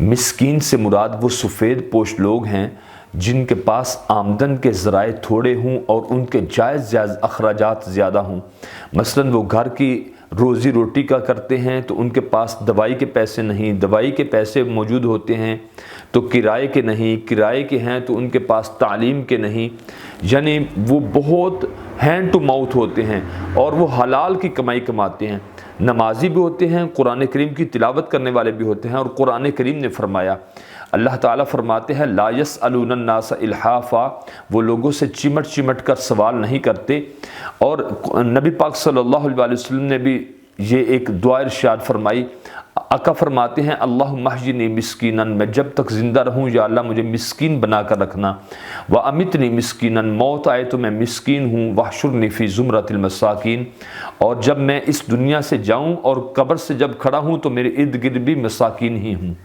मिस्कीन से मुराद वो सफ़ेद पोश लोग हैं जिनके पास आमदन के ज़राए थोड़े हों और उनके जायज़ अखराजात ज़्यादा हों। मसलन वो घर की रोज़ी रोटी का करते हैं तो उनके पास दवाई के पैसे नहीं, दवाई के पैसे मौजूद होते हैं तो किराए के नहीं, किराए के हैं तो उनके पास तालीम के नहीं। यानी वो बहुत हैंड टू माउथ होते हैं और वो हलाल की कमाई कमाते हैं। नमाजी भी होते हैं, कुरान करीम की तिलावत करने वाले भी होते हैं। और कुरान करीम ने फरमाया, अल्लाह ताला फरमाते हैं, ला यसअलून नास इल्हाफ़ा, वो लोगों से चिमट चिमट कर सवाल नहीं करते। और नबी पाक सल्लल्लाहु अलैहि वसल्लम ने भी ये एक दुआ इरशाद फरमाई। आका फरमाते हैं, अल्लाहुम्मा अहयिनी मिस्कीनन, मैं जब तक ज़िंदा रहूँ या अल्लाह मुझे मिस्कीन बना कर रखना। व अमितनी मिस्कीनन, मौत आए तो मैं मिस्कीन हूँ। वहशुरनी फ़ी ज़ुमरतिल मसाकीन, और जब मैं इस दुनिया से जाऊँ और कब्र से जब खड़ा हूँ तो मेरे इर्द गिर्द भी मसाकीन ही हूँ।